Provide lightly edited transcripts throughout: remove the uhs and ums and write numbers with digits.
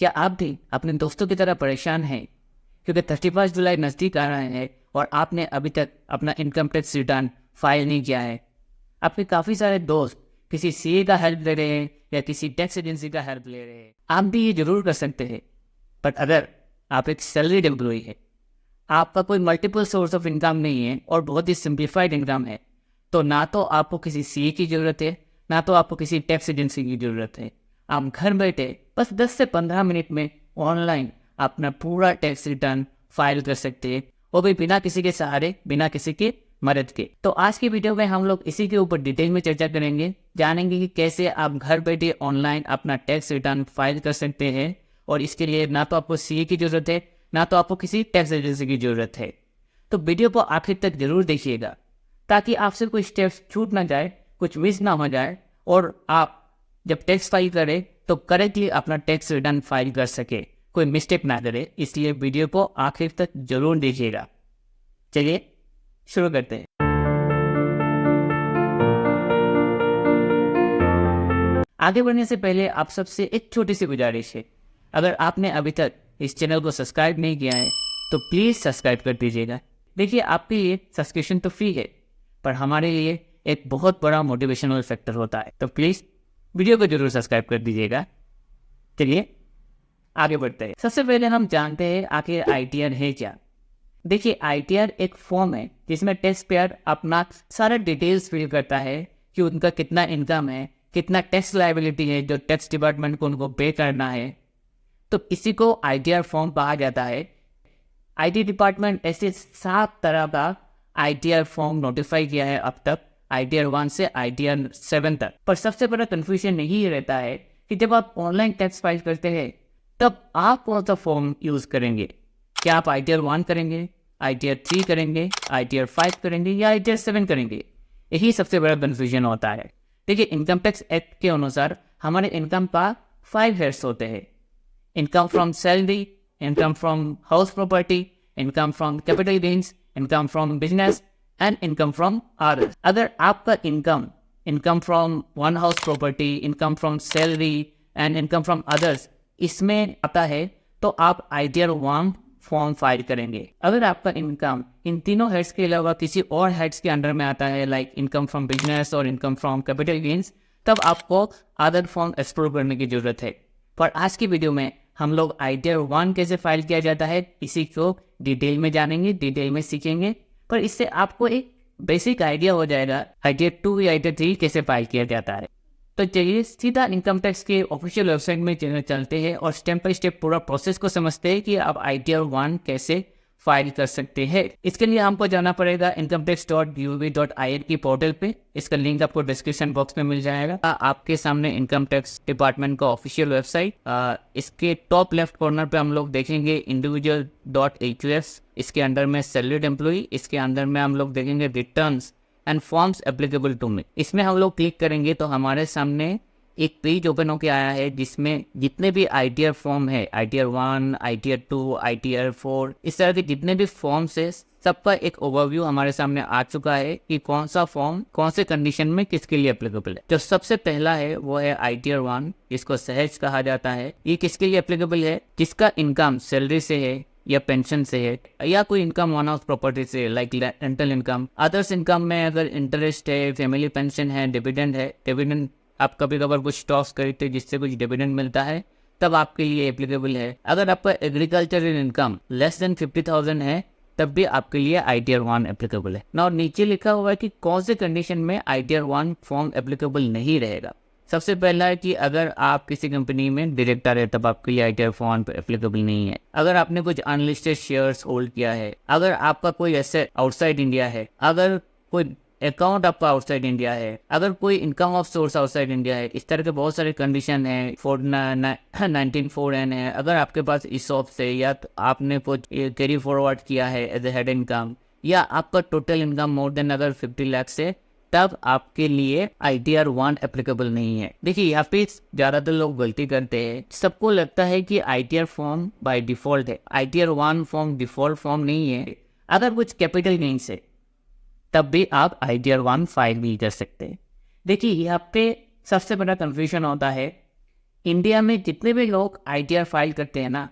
क्या आप भी अपने दोस्तों की तरह परेशान हैं क्योंकि 31 जुलाई नज़दीक आ रहा है और आपने अभी तक अपना इनकम टैक्स रिटर्न फाइल नहीं किया है? आपके काफ़ी सारे दोस्त किसी सीए का हेल्प ले रहे हैं या किसी टैक्स एजेंसी का हेल्प ले रहे हैं। आप भी ये जरूर कर सकते हैं, बट अगर आप एक सैलरीड एम्प्लॉई है, आपका कोई मल्टीपल सोर्स ऑफ इनकम नहीं है और बहुत ही सिंप्लीफाइड इनकम है, तो ना तो आपको किसी सीए की ज़रूरत है, ना तो आपको किसी टैक्स एजेंसी की ज़रूरत है। आप घर बैठे बस 10 से 15 मिनट में ऑनलाइन अपना पूरा टैक्स रिटर्न फाइल कर सकते हैं, वो भी बिना किसी के सहारे, बिना किसी के मदद के। तो आज की वीडियो में हम लोग इसी के ऊपर डिटेल में चर्चा करेंगे, जानेंगे कि कैसे आप घर बैठे ऑनलाइन अपना टैक्स रिटर्न फाइल कर सकते हैं। और इसके लिए ना तो आपको सीए की ज़रूरत है, ना तो आपको किसी टैक्स एजेंसी की ज़रूरत है। तो वीडियो को आखिर तक जरूर देखिएगा ताकि आपसे कोई स्टेप्स छूट ना जाए, कुछ मिस ना हो जाए और आप जब टैक्स फाइल करें तो करेक्टली अपना टैक्स रिटर्न फाइल कर सके, कोई मिस्टेक ना करे। इसलिए वीडियो को आखिर तक जरूर देखिएगा। चलिए शुरू करते हैं। आगे बढ़ने से पहले आप सबसे एक छोटी सी गुजारिश है, अगर आपने अभी तक इस चैनल को सब्सक्राइब नहीं किया है तो प्लीज़ सब्सक्राइब कर दीजिएगा। देखिए, आपके लिए सब्सक्रिप्शन तो फ्री है, पर हमारे लिए एक बहुत बड़ा मोटिवेशनल फैक्टर होता है, तो प्लीज़ वीडियो को जरूर सब्सक्राइब कर दीजिएगा। चलिए आगे बढ़ते हैं। सबसे पहले हम जानते हैं आखिर आईटीआर है क्या। देखिए, आईटीआर एक फॉर्म है जिसमें टैक्स पेयर अपना सारा डिटेल्स फिल करता है कि उनका कितना इनकम है, कितना टैक्स लायबिलिटी है जो टैक्स डिपार्टमेंट को उनको पे करना है। तो इसी को आईटीआर फॉर्म कहा जाता है। आईटी डिपार्टमेंट ऐसे 7 तरह का आईटीआर फॉर्म नोटिफाई किया है अब तक, आईटीआर 1 से आईटीआर 7 तक। पर सबसे बड़ा कंफ्यूजन यही रहता है कि जब आप ऑनलाइन टैक्स फाइल करते हैं तब आप कौन सा फॉर्म यूज करेंगे। क्या आप आईटीआर 1 करेंगे, आईटीआर 3 करेंगे, आईटीआर 5 करेंगे या आईटीआर 7 करेंगे? यही सबसे बड़ा कंफ्यूजन होता है। देखिए, इनकम टैक्स एक्ट के अनुसार हमारे इनकम का 5 हेड्स होते हैं: income from salary, income from house property, income from capital gains, income from business and income from others. अगर आपका income from one house property, income from salary and income from others इसमें आता है तो आप ITR 1 form file करेंगे। अगर आपका इनकम इन तीनों हेड्स के अलावा किसी और हेड्स के अंडर में आता है, लाइक इनकम फ्रॉम बिजनेस और इनकम फ्रॉम कैपिटल गेन्स, तब आपको अदर फॉर्म एक्सप्लोर करने की जरूरत है। पर आज की वीडियो में हम लोग आईटीआर 1 कैसे फाइल किया जाता है इसी को डिटेल में जानेंगे, डिटेल में सीखेंगे। पर इससे आपको एक बेसिक आइडिया हो जाएगा आईटीआर 2 या आईटीआर 3 कैसे फाइल किया जाता है। तो चलिए सीधा इनकम टैक्स के ऑफिशियल वेबसाइट में चलते हैं और स्टेप बाय स्टेप पूरा प्रोसेस को समझते हैं कि आप आईटीआर 1 कैसे फाइल कर सकते हैं। इसके लिए हमको जाना पड़ेगा incometax.gov.in की पोर्टल पे। इसका लिंक आपको डिस्क्रिप्शन बॉक्स में मिल जाएगा। आपके सामने इनकम टैक्स डिपार्टमेंट का ऑफिशियल वेबसाइट, इसके टॉप लेफ्ट कॉर्नर पे हम लोग देखेंगे individual.aqs, इसके अंदर में सैलरीड एम्प्लॉई, इसके अंदर में हम लोग देखेंगे returns and forms applicable to me. इसमें हम लोग क्लिक करेंगे तो हमारे सामने एक पेज ओपन होके आया है जिसमें जितने भी आईटीआर फॉर्म है, आईटीआर 1, आईटीआर 2, आईटीआर 4, इस तरह के जितने भी फॉर्म्स है सबका एक ओवरव्यू हमारे सामने आ चुका है कि कौन सा फॉर्म कौन से कंडीशन में किसके लिए एप्लीकेबल है। जो सबसे पहला है वो है आईटीआर 1, जिसको सहज कहा जाता है। ये किसके लिए एप्लीकेबल है? जिसका इनकम सैलरी से है या पेंशन से है या कोई इनकम वन हाउस प्रॉपर्टी से, like rental income. Others income में अगर इंटरेस्ट है, फैमिली पेंशन है, डिविडेंड है, डिविडेंड आप कभी कभार कुछ स्टॉक्स खरीदते जिससे कुछ डिविडेंड मिलता है, तब आपके लिए एप्लीकेबल है। अगर आपका एग्रीकल्चरल इनकम लेस देन 50,000 है तब भी आपके लिए आईटीआर 1 एप्लीकेबल है ना। और नीचे लिखा हुआ है कि कौन से कंडीशन में आईटीआर 1 फॉर्म एप्लीकेबल नहीं रहेगा। सबसे पहला है कि अगर आप किसी कंपनी में डायरेक्टर है तब आपके लिए आईटीआर फॉर्म एप्लीकेबल नहीं है। अगर आपने कुछ अनलिस्टेड शेयर्स होल्ड किया है, अगर आपका कोई एसेट आउटसाइड इंडिया है, अगर कोई अकाउंट आपका आउटसाइड इंडिया है, अगर कोई income of source outside India है, इस तरह के बहुत सारे कंडीशन है। 19(4)(n) है। अगर आपके पास ESOP है या तो आपने कुछ कैरी फॉरवर्ड किया है एज ए हेड इनकम, या आपका टोटल इनकम मोर देन अगर 50 लाख से, तब आपके लिए आईटीआर 1 एप्लीकेबल नहीं है। देखिए, यहाँ पे ज्यादातर लोग गलती करते हैं। सबको लगता है कि आईटीआर फॉर्म बाय डिफॉल्ट है। आईटीआर 1 फॉर्म डिफॉल्ट फॉर्म नहीं है। अगर कुछ कैपिटल गेन से तब भी आप आईटीआर 1 फाइल भी कर सकते हैं। देखिए, यहाँ पे सबसे बड़ा कंफ्यूजन होता है इंडिया में जितने भी लोग ITR फाइल करते हैं ना,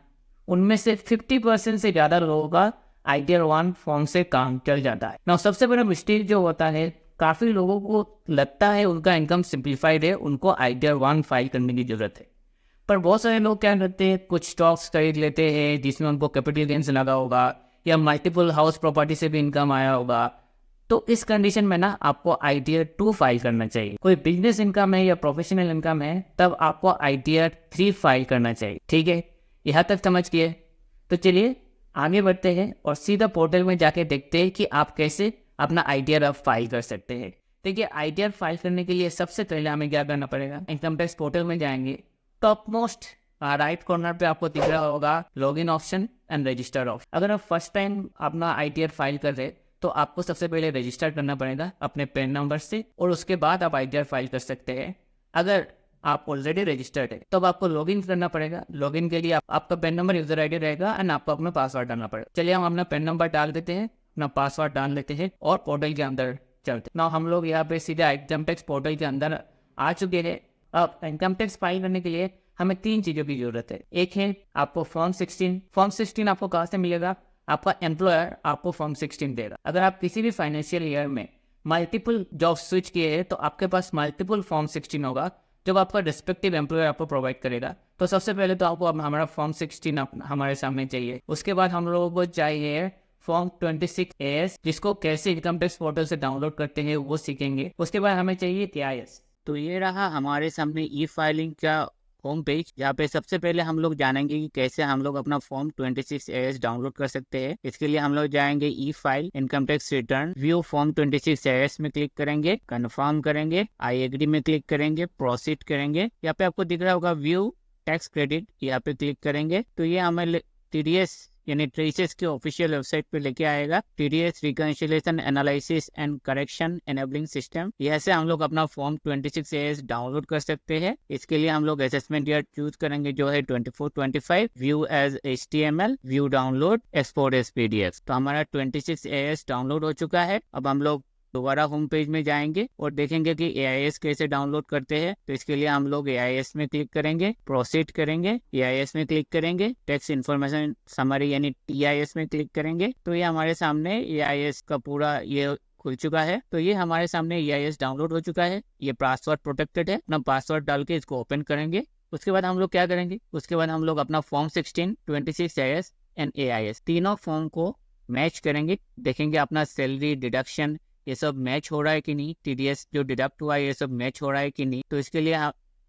उनमें से 50% से ज़्यादा लोगों का ITR 1 फॉर्म से काम चल जाता है ना। सबसे बड़ा मिस्टेक जो होता है, काफ़ी लोगों को लगता है उनका इनकम सिंप्लीफाइड है, उनको ITR 1 फाइल करने की ज़रूरत है। पर बहुत सारे लोग क्या करते हैं, कुछ स्टॉक्स खरीद लेते हैं जिसमें उनको कैपिटल गेन्स लगा होगा, या मल्टीपल हाउस प्रॉपर्टी से भी इनकम आया होगा। तो इस कंडीशन में ना आपको ITR 2 फाइल करना चाहिए। कोई बिजनेस इनकम है या प्रोफेशनल इनकम है, तब आपको ITR 3 फाइल करना चाहिए। ठीक है, यहाँ तक समझ गए? तो चलिए आगे बढ़ते हैं और सीधा पोर्टल में जाके देखते हैं कि आप कैसे अपना ITR अब फाइल कर सकते हैं। देखिए, ITR फाइल करने के लिए सबसे पहले हमें क्या करना पड़ेगा, इनकम टैक्स पोर्टल में जाएंगे। टॉप मोस्ट राइट कॉर्नर पे आपको दिख रहा होगा login option and register option. अगर आप फर्स्ट टाइम अपना ITR फाइल कर रहे तो आपको सबसे पहले रजिस्टर करना पड़ेगा अपने पैन नंबर से, और उसके बाद आप ITR फाइल कर सकते हैं। अगर आप ऑलरेडी रजिस्टर्ड है तो अब आपको लॉगिन करना पड़ेगा। लॉगिन के लिए आपका पैन नंबर, यूजर ID रहेगा एंड आपको अपना पासवर्ड डालना पड़ेगा। चलिए हम अपना पैन नंबर डाल देते हैं, अपना पासवर्ड डाल लेते हैं और पोर्टल के अंदर चलते हैं। ना हम लोग यहाँ पे सीधा इनकम टैक्स पोर्टल के अंदर आ चुके हैं। अब इनकम टैक्स फाइल करने के लिए हमें 3 चीज़ों की जरूरत है। एक है आपको फॉर्म 16। फॉर्म 16 आपको कहाँ से मिलेगा? आपका एम्प्लॉयर आपको फॉर्म 16 देगा। अगर आप किसी भी फाइनेंशियल ईयर में मल्टीपल जॉब स्विच किए हैं तो आपके पास मल्टीपल फॉर्म 16 होगा, जब आपका रिस्पेक्टिव एम्प्लॉयर आपको प्रोवाइड करेगा। तो सबसे पहले तो आपको हमारा फॉर्म 16 हमारे सामने चाहिए। उसके बाद हम लोगों को चाहिए फॉर्म 26AS, जिसको कैसे इनकम टैक्स पोर्टल से डाउनलोड करते हैं वो सीखेंगे। उसके बाद हमें चाहिए TIS। तो ये रहा हमारे सामने ई फाइलिंग का होम पेज। यहाँ पे सबसे पहले हम लोग जानेंगे कि कैसे हम लोग अपना फॉर्म 26AS डाउनलोड कर सकते हैं। इसके लिए हम लोग जाएंगे e file, income tax return, view form 26AS में क्लिक करेंगे, कंफर्म करेंगे, आई एग्री में क्लिक करेंगे, प्रोसीड करेंगे। यहाँ पे आपको दिख रहा होगा व्यू टैक्स क्रेडिट, यहाँ पे क्लिक करेंगे तो ये हमें TDS यानी ट्रेसेस के ऑफिशियल वेबसाइट पे लेके आएगा। TDS reconciliation analysis and correction enabling system. यहाँ से हम लोग अपना फॉर्म 26AS डाउनलोड कर सकते हैं। इसके लिए हम लोग असेसमेंट ईयर चूज करेंगे जो है 24-25, view as HTML, view download, export as PDF। तो हमारा 26AS डाउनलोड हो चुका है। अब हम लोग दोबारा होम पेज में जाएंगे और देखेंगे कि AIS कैसे डाउनलोड करते हैं। तो इसके लिए हम लोग AIS में क्लिक करेंगे, प्रोसीड करेंगे, AIS में क्लिक करेंगे, टैक्स इन्फॉर्मेशन समरी यानी TIS में क्लिक करेंगे। तो ये हमारे सामने AIS का पूरा ये खुल चुका है। तो ये हमारे सामने AIS डाउनलोड हो चुका है। ये पासवर्ड प्रोटेक्टेड है। अपना पासवर्ड डाल के इसको ओपन करेंगे। उसके बाद हम लोग क्या करेंगे, उसके बाद हम लोग अपना फॉर्म 16, 26AS एंड AIS तीनों फॉर्म को मैच करेंगे। देखेंगे अपना सैलरी डिडक्शन ये सब मैच हो रहा है कि नहीं, TDS जो डिडक्ट हुआ है ये सब मैच हो रहा है कि नहीं। तो इसके लिए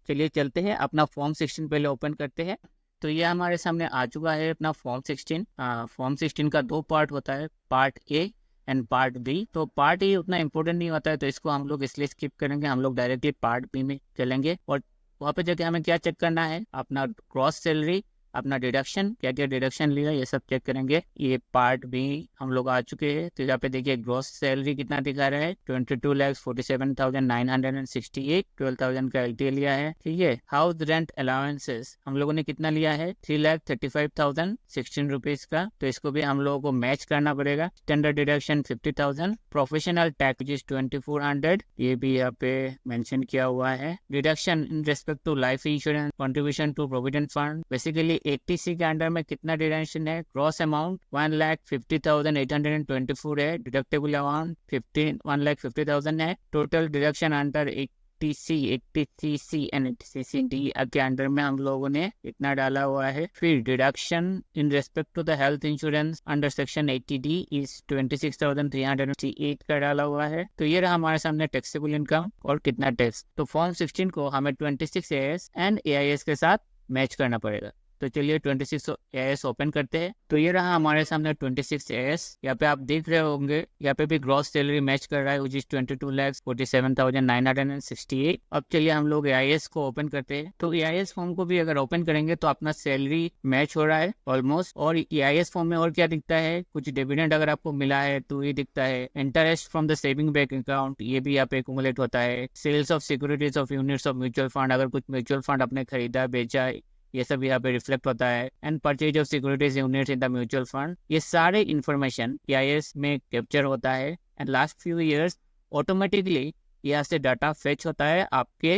चलिए चलते हैं, अपना फॉर्म 16 पहले ओपन करते हैं। तो ये हमारे सामने आ चुका है अपना फॉर्म 16। फॉर्म 16 का 2 पार्ट होता है, part A and part B। तो पार्ट A उतना इंपॉर्टेंट नहीं होता है तो इसको हम लोग इसलिए स्किप करेंगे। हम लोग डायरेक्टली पार्ट B में चलेंगे और वहाँ पे जाके हमें क्या चेक करना है, अपना ग्रॉस सैलरी, अपना डिडक्शन, क्या क्या डिडक्शन लिया ये सब चेक करेंगे। ये पार्ट B हम लोग आ चुके हैं। तो यहाँ पे देखिए ग्रॉस सैलरी कितना दिखा रहा है, 22,47,968, 12,000 का LTA लिया है। ठीक है, हाउस रेंट अलाउंसेस हम लोगों ने कितना लिया है, 3,35,016 रुपीज का। तो इसको भी हम लोगों को मैच करना पड़ेगा। स्टैंडर्ड डिडक्शन 50,000, प्रोफेशनल टैक्स 2,400, ये भी यहाँ पे मेंशन किया हुआ है। Deduction in respect to life insurance, contribution to provident fund, basically 80C के अंडर में कितना डिडक्शन है, ग्रॉस अमाउंट 1,50,824 है, डिडक्टेबल अमाउंट 1,50,000 है। Total deduction under 80C and 80CCD के अंडर में हम लोगों ने इतना डाला हुआ है। फिर deduction in respect to the health insurance under section 80D is 26,368 का डाला हुआ है। तो ये रहा हमारे सामने टैक्सेबल इनकम और कितना टैक्स। तो फॉर्म 16 को हमें 26AS एंड AIS के साथ मैच करना पड़ेगा। तो चलिए 26AS ओपन करते हैं। तो ये रहा हमारे सामने 26AS। यहाँ पे आप देख रहे होंगे, यहाँ पे भी ग्रॉस सैलरी मैच कर रहा है which is 22,47,968। अब चलिए हम लोग AIS को ओपन करते हैं। तो AIS फॉर्म को भी अगर ओपन करेंगे तो अपना सैलरी मैच हो रहा है ऑलमोस्ट। और AIS फॉर्म में और क्या दिखता है, कुछ डिविडेंड अगर आपको मिला है तो ये दिखता है। Interest from the saving bank account ये भी यहाँ पे एक्यूमुलेट होता है। Sales of securities of units of mutual fund, अगर कुछ म्यूचुअल फंड आपने खरीदा बेचा ये सब यहाँ पे रिफ्लेक्ट होता है। And purchase of securities units in the mutual fund, ये सारे इन्फॉर्मेशन AIS में कैप्चर होता है। And last few years automatically यहाँ से डाटा फेच होता है आपके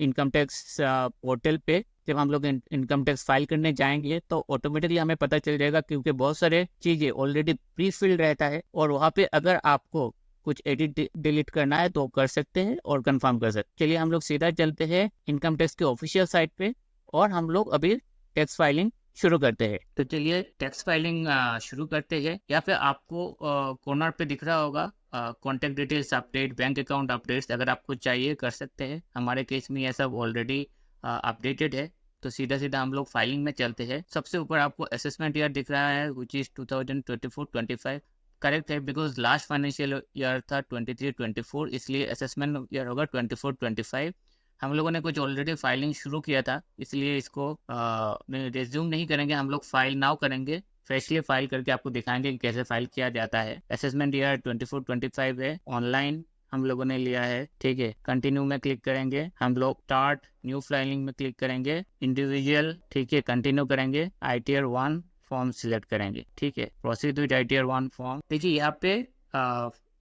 इनकम टैक्स पोर्टल पे। जब हम लोग इनकम टैक्स फाइल करने जाएंगे तो ऑटोमेटिकली हमें पता चल जाएगा, क्योंकि बहुत सारे चीज़ें ऑलरेडी प्री फिल्ड रहता है और वहाँ पे अगर आपको कुछ एडिट डिलीट करना है तो कर सकते हैं और कंफर्म कर सकते हैं। चलिए हम लोग सीधा चलते हैं इनकम टैक्स के ऑफिशियल साइट पे और हम लोग अभी टैक्स फाइलिंग शुरू करते हैं। तो चलिए टैक्स फाइलिंग शुरू करते हैं। या फिर आपको कॉर्नर पे दिख रहा होगा contact details update, bank account updates, अगर आपको चाहिए कर सकते हैं। हमारे केस में यह सब ऑलरेडी अपडेटेड है। तो सीधा सीधा हम लोग फाइलिंग में चलते हैं। सबसे ऊपर आपको असेसमेंट ईयर दिख रहा है विच इज़ 2024-25। करेक्ट है, बिकॉज लास्ट फाइनेंशियल ईयर था 23-24, इसलिए असेसमेंट ईयर होगा 24-25। हम लोगों ने कुछ ऑलरेडी फाइलिंग शुरू किया था, इसलिए इसको रिज्यूम नहीं करेंगे, हम लोग फाइल नाउ करेंगे। फ्रेशली फाइल करके आपको दिखाएंगे कि कैसे फाइल किया जाता है। असेसमेंट ईयर 24-25 है, ऑनलाइन हम लोगों ने लिया है। ठीक है, कंटिन्यू में क्लिक करेंगे, हम लोग स्टार्ट न्यू फाइलिंग में क्लिक करेंगे, इंडिविजुअल, ठीक है, कंटिन्यू करेंगे, ITR 1 फॉर्म सिलेक्ट करेंगे। ठीक है, प्रोसीड विद ITR 1 फॉर्म। देखिए यहाँ पे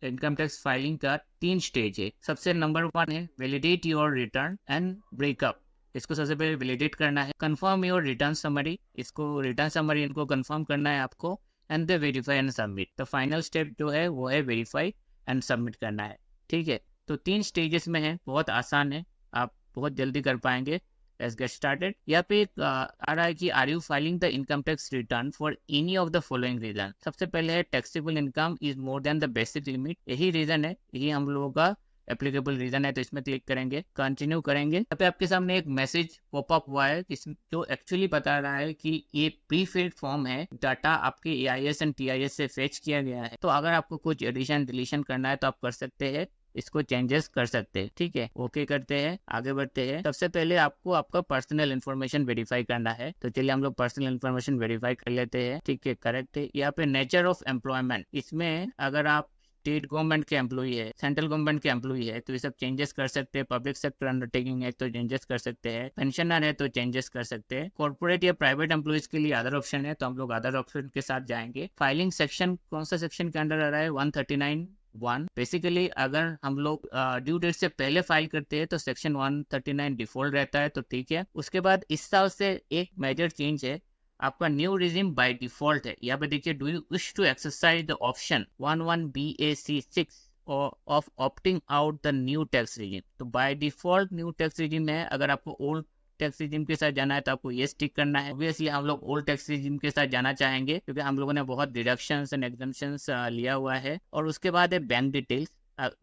इनकम टैक्स फाइलिंग का 3 स्टेज है। सबसे नंबर 1 है validate your return and breakup. इसको सबसे पहले वैलिडेट करना है। कंफर्म योर रिटर्न समरी, इसको रिटर्न समरी इनको कंफर्म करना है आपको। And the verify and submit, तो फाइनल स्टेप जो है वो है वेरीफाई एंड सबमिट करना है। ठीक है, तो 3 स्टेजेस में है, बहुत आसान है, आप बहुत जल्दी कर पाएंगे। Let's get started। यहाँ पे आ रहा है कि are you filing the income tax return for any of the following reason. सबसे पहले है taxable income is more than the basic limit, यही रीजन है, यही हम लोगों का एप्लीकेबल रीजन है। तो इसमें क्लिक करेंगे, कंटिन्यू करेंगे। यहाँ पे आपके सामने एक मैसेज पॉपअप हुआ है जो एक्चुअली बता रहा है कि ये प्री फिल्ड फॉर्म है, डाटा आपके AIS एंड TIS से फेच किया गया है। तो अगर आपको कुछ एडिशन डिलीशन करना है तो आप कर सकते हैं, इसको चेंजेस कर सकते हैं। ठीक है, ओके करते हैं, आगे बढ़ते हैं। सबसे पहले आपको आपका पर्सनल इन्फॉर्मेशन वेरीफाई करना है, तो चलिए हम लोग पर्सनल इन्फॉर्मेशन वेरीफाई कर लेते हैं। ठीक है, करेक्ट है। यहाँ पे नेचर ऑफ एम्प्लॉयमेंट, इसमें अगर आप स्टेट गवर्नमेंट के एम्प्लॉई है, सेंट्रल गवर्नमेंट के एम्प्लॉई है तो ये सब चेंजेस कर सकते हैं। पब्लिक सेक्टर अंडरटेकिंग है तो चेंजेस कर सकते हैं। पेंशनर है तो चेंजेस कर सकते हैं। कॉर्पोरेट या प्राइवेट एम्प्लॉइज के लिए अदर ऑप्शन है, तो हम लोग अदर ऑप्शन के साथ जाएंगे। फाइलिंग सेक्शन कौन सा सेक्शन के अंडर आ रहा है? 139(1). बेसिकली अगर हम लोग ड्यू डेट से पहले फाइल करते हैं तो सेक्शन 139 डिफॉल्ट रहता है, तो ठीक है। उसके बाद इस साल से एक मेजर चेंज है, आपका न्यू रिजिम बाय डिफॉल्ट है। यहाँ पे देखिए, do you wish to exercise the option 11BAC6 of opting out the new tax regime. तो by default new tax regime है, अगर आपको ओल्ड टैक्स रिजिम के साथ जाना है तो आपको ये टिक करना है। ऑब्वियसली हम लोग ओल्ड टैक्स रिजिम के साथ जाना चाहेंगे क्योंकि हम लोगों ने बहुत डिडक्शंस एंड एग्जम्पशंस लिया हुआ है। और उसके बाद है बैंक डिटेल्स।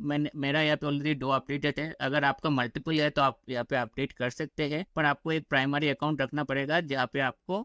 मेरा यहाँ पे ऑलरेडी 2 अपडेटेड है, अगर आपका मल्टीपल है तो आप यहाँ पे अपडेट कर सकते हैं, पर आपको एक प्राइमरी अकाउंट रखना पड़ेगा जहाँ पे आपको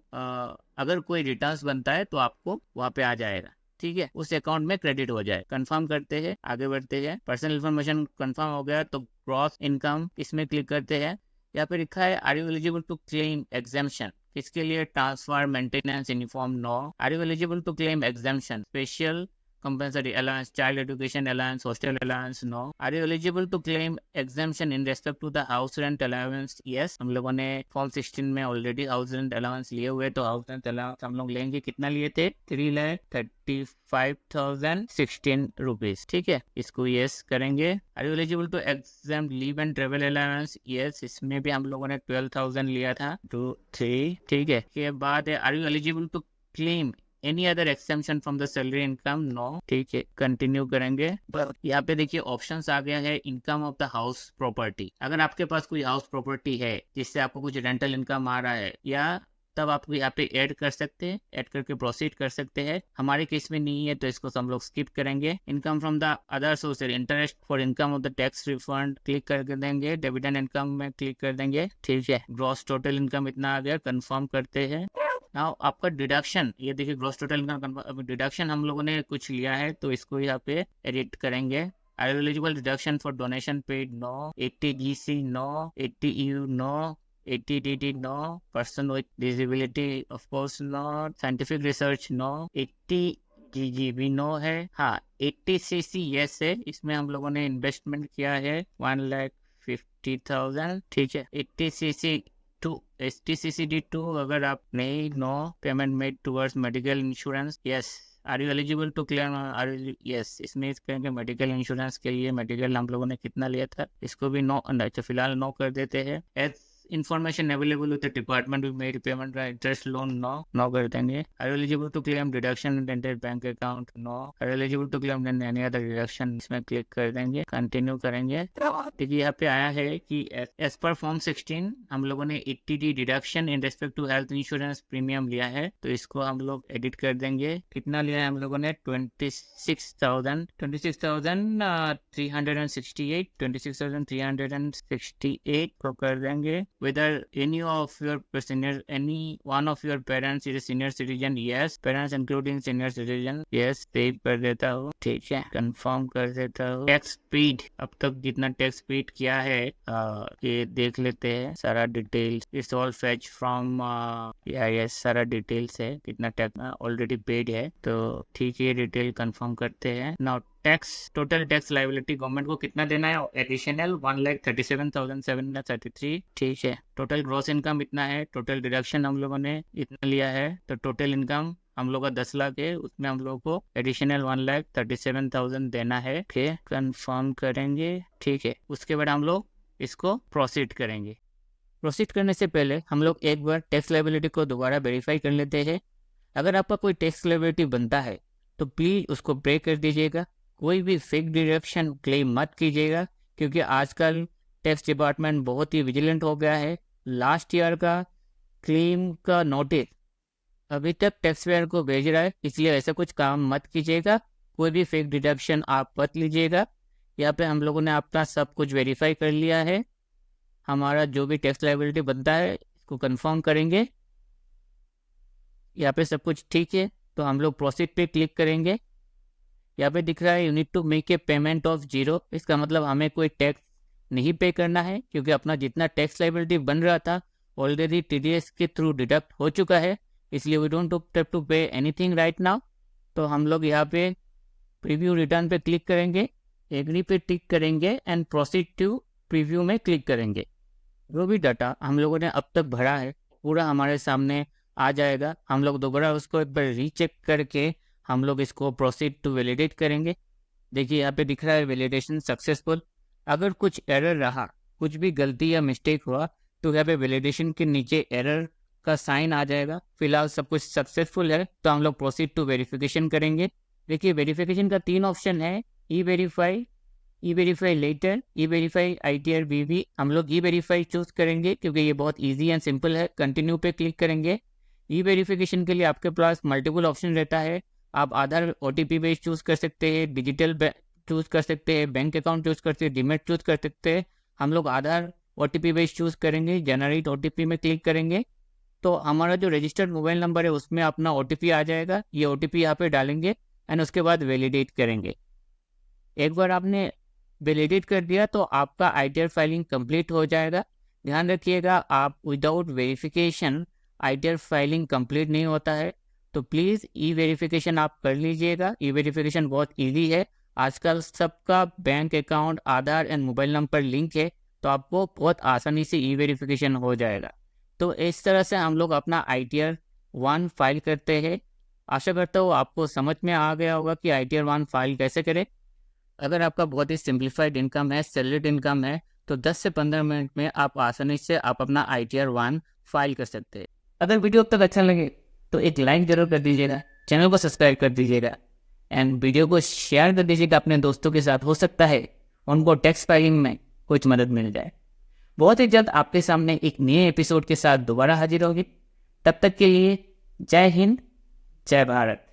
अगर कोई रिटर्न्स बनता है तो आपको वहाँ पे आ जाएगा। ठीक है, उस अकाउंट में क्रेडिट हो जाए। कंफर्म करते हैं, आगे बढ़ते हैं। पर्सनल इन्फॉर्मेशन कंफर्म हो गया तो ग्रॉस इनकम इसमें क्लिक करते हैं। यहाँ पे लिखा है are you eligible to claim exemption, किसके लिए? Transfer, maintenance, uniform. No. Are you eligible to claim exemption special compensatory allowance, child education allowance, hostel allowance? No. Are you eligible to claim exemption in respect to the house rent allowance? Yes. हम लोगों ने form 16 में already house rent allowance लिए हुए, तो house rent allowance हम लोग लेंगे। कितना लिए थे? 3,35,016 रुपीज। ठीक है, इसको यस करेंगे। Are you eligible to exam leave and travel allowance? Yes, इसमें भी हम लोगों ने 12,000 लिया था। 2, 3। ठीक है, के बाद है are you eligible to claim any other exemption from the salary income? No. ठीक है, कंटिन्यू करेंगे। यहाँ पे देखिए ऑप्शंस आ गया है, income of the house property. अगर आपके पास कोई हाउस प्रॉपर्टी है जिससे आपको कुछ रेंटल इनकम आ रहा है, या तब आप यहाँ पे ऐड कर सकते हैं, ऐड करके प्रोसीड कर सकते हैं। हमारे केस में नहीं है तो इसको हम लोग स्किप करेंगे। Income from the other source, interest for income of the tax refund click कर देंगे। डिविडेंड इनकम में क्लिक कर देंगे। ठीक है, ग्रॉस टोटल इनकम इतना आ गया, कंफर्म करते हैं। नाउ आपका डिडक्शन, ये देखिए ग्रॉस टोटल इनकम डिडक्शन हम लोगों ने कुछ लिया है तो इसको यहाँ पे एडिट करेंगे। Are you eligible deduction for donation paid? No. 80 GC? No. 80 EU? No. 80 DD? No. Person with disability? Of course not. Scientific research? No. 80 GG भी नो है। हाँ, 80 CC यस है, इसमें हम लोगों ने इन्वेस्टमेंट किया है 1,50,000। ठीक है, 80 CC टू STCCD2 अगर आप नहीं। No. Payment made towards medical insurance? Yes. Are you eligible to claim? Yes, इसमें कहेंगे मेडिकल इंश्योरेंस के लिए। मेडिकल हम लोगों ने कितना लिया था, इसको भी नो। अच्छा, फिलहाल नो कर देते हैं। information available with the department we made payment right interest loan no कर देंगे. Are you eligible to claim deduction in rented bank account? No. Are you eligible to claim any other deduction? इसमें click कर देंगे, continue करेंगे. देखिए यहाँ पे आया है कि एज पर फॉर्म 16 हम लोगों ने 80D deduction in respect to health insurance premium लिया है, तो इसको हम लोग एडिट कर देंगे. कितना लिया है हम लोगों ने? 26,368 को कर देंगे. Whether any one of your parents is a senior citizen? Yes. Parents including senior citizen? Yes. Save कर देता हूँ. ठीक है, कंफर्म कर देता हूँ. टैक्स पेड, अब तक जितना टैक्स पेड किया है ये देख लेते हैं. सारा details it's all fetch from yes, सारा डिटेल्स है कितना टैक्स ऑलरेडी पेड है. तो ठीक है, डिटेल कंफर्म करते हैं. Now tax, total tax liability government को कितना देना है? एडिशनल 1,37,733. ठीक है, टोटल ग्रॉस इनकम इतना है. टोटल डिडक्शन हम लोगों ने इतना लिया है, तो टोटल इनकम हम लोग का 10 लाख है, उसमें हम लोग को एडिशनल 1,37,000 देना है. ओके, कंफर्म करेंगे. ठीक है, उसके बाद हम लोग इसको प्रोसीड करेंगे. प्रोसीड करने से पहले हम लोग एक बार टैक्स लायबिलिटी को दोबारा वेरीफाई कर लेते हैं. अगर आपका कोई टैक्स लायबिलिटी बनता है तो प्लीज़ उसको पे कर दीजिएगा. कोई भी फेक डिडक्शन क्लेम मत कीजिएगा, क्योंकि आजकल टैक्स डिपार्टमेंट बहुत ही विजिलेंट हो गया है. लास्ट ईयर का क्लेम का नोटिस अभी तक टैक्स पेयर को भेज रहा है, इसलिए ऐसा कुछ काम मत कीजिएगा. कोई भी फेक डिडक्शन आप मत लीजिएगा. यहाँ पे हम लोगों ने अपना सब कुछ वेरीफाई कर लिया है. हमारा जो भी टैक्स लायबिलिटी बनता है इसको कंफर्म करेंगे. यहाँ पे सब कुछ ठीक है, तो हम लोग प्रोसीड पे क्लिक करेंगे. यहाँ पे दिख रहा है you need to make a payment of 0. इसका मतलब हमें कोई टैक्स नहीं पे करना है, क्योंकि अपना जितना टैक्स लायबिलिटी बन रहा था ऑलरेडी TDS के थ्रू डिडक्ट हो चुका है, इसलिए we don't have to pay anything right now. तो हम लोग यहाँ पे प्रीव्यू रिटर्न पे क्लिक करेंगे, एग्री पे टिक करेंगे एंड प्रोसीड टू प्रीव्यू में क्लिक करेंगे. जो भी डाटा हम लोगों ने अब तक भरा है पूरा हमारे सामने आ जाएगा. हम लोग दोबारा उसको एक बार रीचेक करके हम लोग इसको प्रोसीड टू वैलिडेट करेंगे. देखिए यहाँ पे दिख रहा है वैलिडेशन सक्सेसफुल. अगर कुछ एरर रहा, कुछ भी गलती या मिस्टेक हुआ, तो यहाँ पे वैलिडेशन के नीचे एरर का साइन आ जाएगा. फिलहाल सब कुछ सक्सेसफुल है, तो हम लोग प्रोसीड टू वेरिफिकेशन करेंगे. देखिए वेरिफिकेशन का 3 ऑप्शन है, ई वेरीफाई लेटर, ई वेरीफाई ITR BV. हम लोग ई वेरीफाई चूज करेंगे क्योंकि ये बहुत ईजी एंड सिंपल है. कंटिन्यू पे क्लिक करेंगे. ई वेरिफिकेशन के लिए आपके पास मल्टीपल ऑप्शन रहता है. आप आधार OTP बेस चूज कर सकते हैं, डिजिटल चूज कर सकते हैं, बैंक अकाउंट चूज कर सकते हैं, डीमेट चूज कर सकते हैं. हम लोग आधार OTP बेस चूज करेंगे. जनरेट OTP में क्लिक करेंगे तो हमारा जो रजिस्टर्ड मोबाइल नंबर है उसमें अपना OTP आ जाएगा. ये OTP यहाँ पे डालेंगे एंड उसके बाद वैलिडेट करेंगे. एक बार आपने वैलिडेट कर दिया तो आपका ITR फाइलिंग कंप्लीट हो जाएगा. ध्यान रखिएगा, आप without verification ITR filing complete नहीं होता है, तो प्लीज़ ई वेरिफिकेशन आप कर लीजिएगा. ई वेरिफिकेशन बहुत इजी है. आजकल सबका bank account, Aadhaar and mobile number link है, तो आपको बहुत आसानी से ई वेरिफिकेशन हो जाएगा. तो इस तरह से हम लोग अपना ITR 1 फाइल करते हैं. आशा करता हूँ आपको समझ में आ गया होगा कि ITR 1 फाइल कैसे करें. अगर आपका बहुत ही सिंप्लीफाइड इनकम है, सैलरीड इनकम है, तो 10 से 15 मिनट में आप आसानी से आप अपना ITR 1 फाइल कर सकते हैं. अगर वीडियो अब तक अच्छा लगे तो एक लाइक जरूर कर दीजिएगा, चैनल को सब्सक्राइब कर दीजिएगा एंड वीडियो को शेयर कर दीजिएगा अपने दोस्तों के साथ. हो सकता है उनको टैक्स फाइलिंग में कुछ मदद मिल जाए. बहुत ही जल्द आपके सामने एक नए एपिसोड के साथ दोबारा हाजिर होगी. तब तक के लिए जय हिंद, जय भारत.